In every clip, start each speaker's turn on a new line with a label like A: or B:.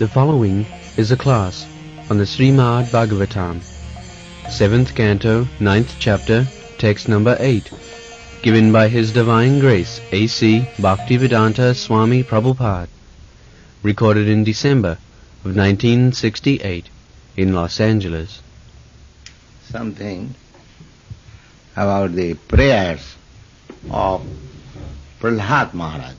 A: The following is a class on the Srimad Bhagavatam, 7th Canto, 9th Chapter, Text number 8, given by His Divine Grace A.C. Bhaktivedanta Swami Prabhupada, recorded in December of 1968 in Los Angeles.
B: Something about the prayers of Prahlad Maharaj.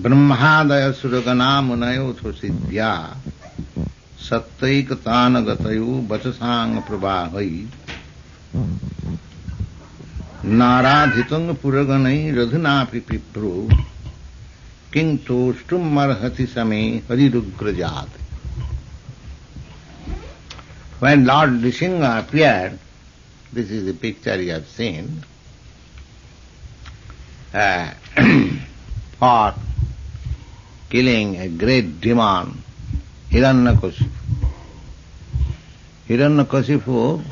B: ब्रह्मादय सुरगना मुनयोथो सिद्ध्या सत्तैकतान गतयो वचसांग प्रवाहै नाराधितं पुरगणै रघुनापि पिप्रो किं तोष्टुमर्हति समे हरिरुग्रजात. When Lord Nrsimha appeared, this is the picture you have seen, for killing a great demon, Hiranyakashipu. Hiranyakashipu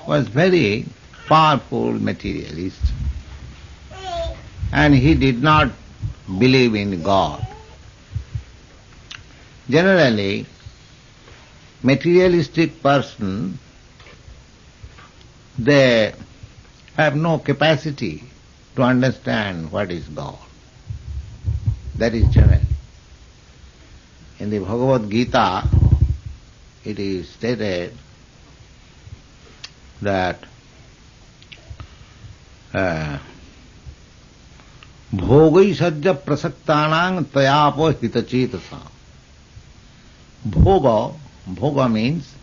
B: was very powerful materialist, and he did not believe in God. Generally, materialistic person, they have no capacity to understand what is God. That is general. In the Bhagavad Gita, it is stated that भोगैषज्य प्रसक्तानां तयापो हितचेतसा. Bhoga means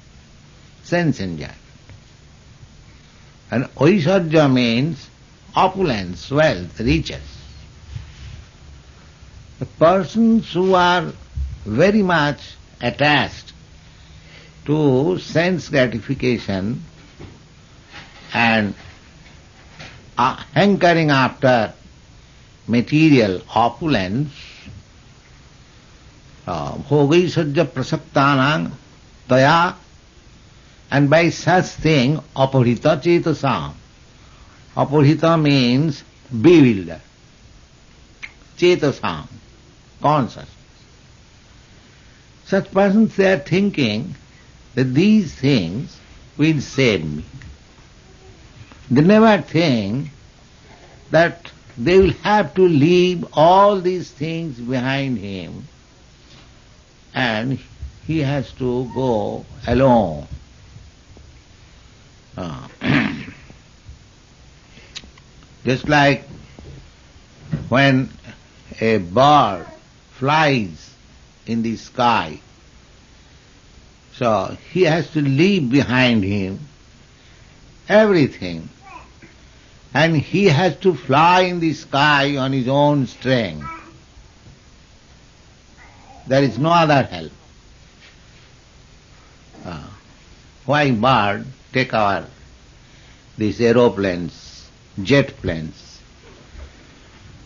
B: sense enjoyment. And Aishwarya means opulence, wealth, riches. The persons who are very much attached to sense gratification and are hankering after material opulence, bhogaisajya prasaktanang taya, and by such thing aparita chetasam. Aparita means bewildered. Chetasam, consciousness. Such persons, they are thinking that these things will save me. They never think that they will have to leave all these things behind him and he has to go alone. Just like when a bird flies in the sky, so he has to leave behind him everything, and he has to fly in the sky on his own strength. There is no other help. Why bird take these aeroplanes, jet planes?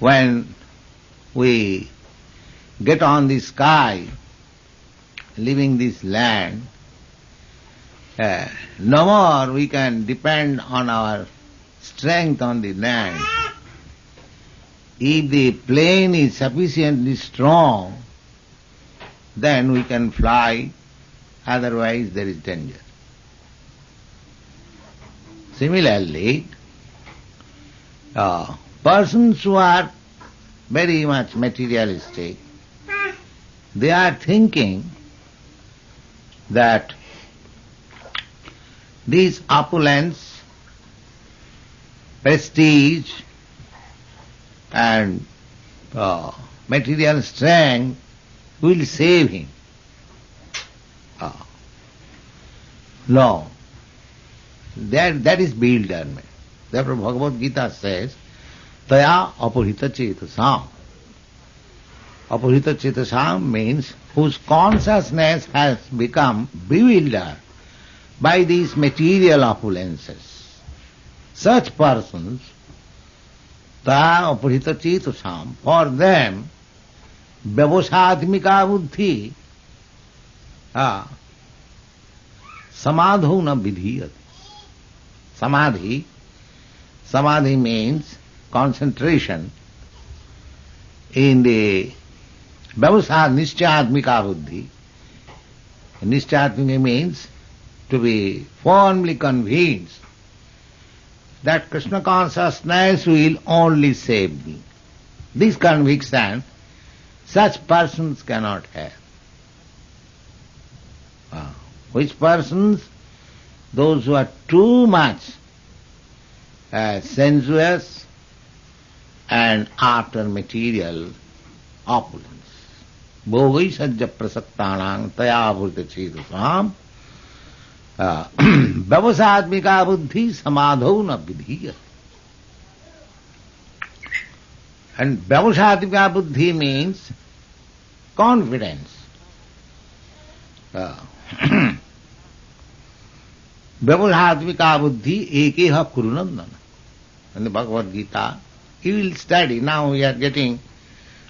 B: When we get on the sky, leaving this land, no more we can depend on our strength on the land. If the plane is sufficiently strong, then we can fly, otherwise there is danger. Similarly, persons who are very much materialistic, they are thinking that these opulence, prestige and material strength will save him. No. That is bewilderment. Therefore Bhagavad Gita says, Taya apurita chetasam. Apurita chetasam means whose consciousness has become bewildered by these material opulences. Such persons, Taya apurita chetasam, for them, vyavasadmika buddhi, samadho na vidhiyati. samadhi. Samadhi means concentration. In the Vyavasad Nischayatmika Buddhi, Nischayatmika means to be firmly convinced that Krishna consciousness will only save me. This conviction such persons cannot have. Which persons? Those who are too much sensuous and after material opulence. Bhogai sajja prasaktanang tayavurta chedasam vyavasadmika buddhi samadhau na vidhiyate. And vyavasadmika buddhi means confidence. Vyavasadmika buddhi ekeha kurunandana. In the Bhagavad Gita, you will study. Now we are getting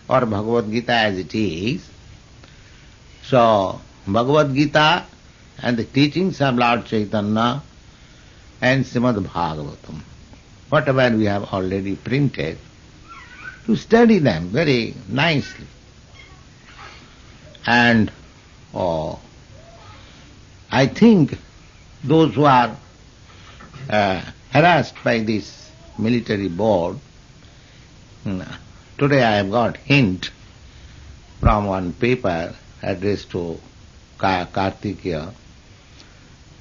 B: our Bhagavad Gita as it is. So, Bhagavad Gita and the teachings of Lord Chaitanya and Srimad Bhagavatam, whatever we have already printed, to study them very nicely. And I think those who are harassed by this military board, today I have got hint from one paper addressed to Kartikeya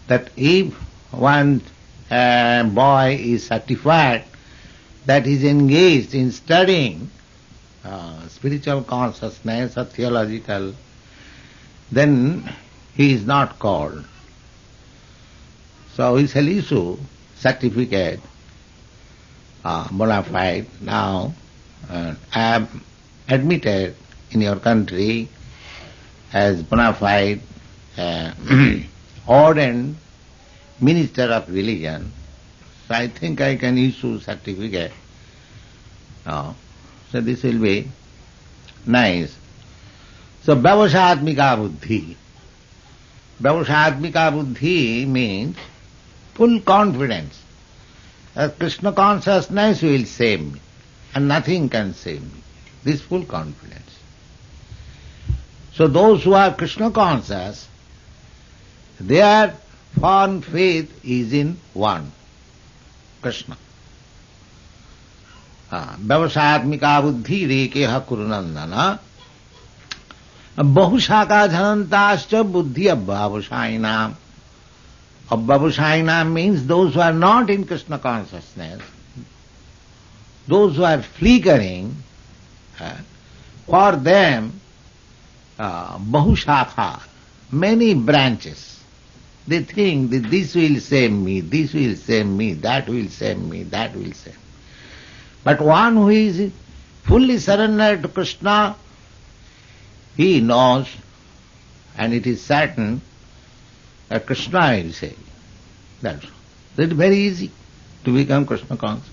B: that if one boy is certified that he is engaged in studying spiritual consciousness or theological, then he is not called. So he shall issue certificate, bona fide, now I am admitted in your country as bona fide ordained minister of religion. So I think I can issue certificate. So this will be nice. So Vyavasadmika Buddhi. Vyavasadmika Buddhi means full confidence that Krishna consciousness will save me and nothing can save me. This full confidence. So those who are Krishna conscious, their firm faith is in one, Krishna. Vyavasadmika Buddhi rekeha kurunandana bahushaka dhanantascha buddhi abbhavashainam. Abbhavashainam means those who are not in Krishna consciousness, those who are flickering, for them bahushaka, many branches. They think that this will save me, this will save me, that will save me, that will save me. But one who is fully surrendered to Krishna, he knows, and it is certain, that Krishna will save. That's very easy to become Krishna conscious.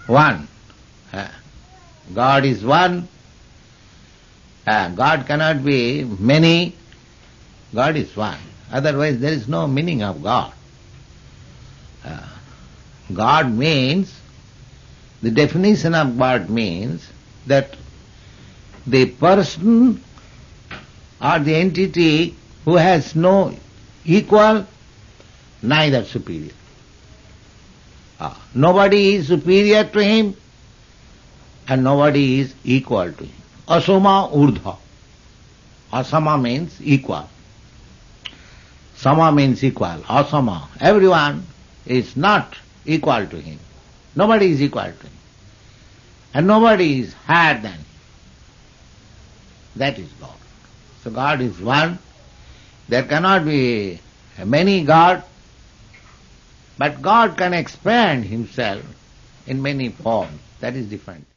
B: One. God is one. God cannot be many. God is one. Otherwise there is no meaning of God. God means, the definition of God means that the person or the entity who has no equal, neither superior. Nobody is superior to him and nobody is equal to him. Asama urdha. Asama means equal. Sama means equal. Asama. Everyone is not equal to him. Nobody is equal to him. And nobody is higher than him. That is God. So God is one. There cannot be many gods, but God can expand himself in many forms. That is different.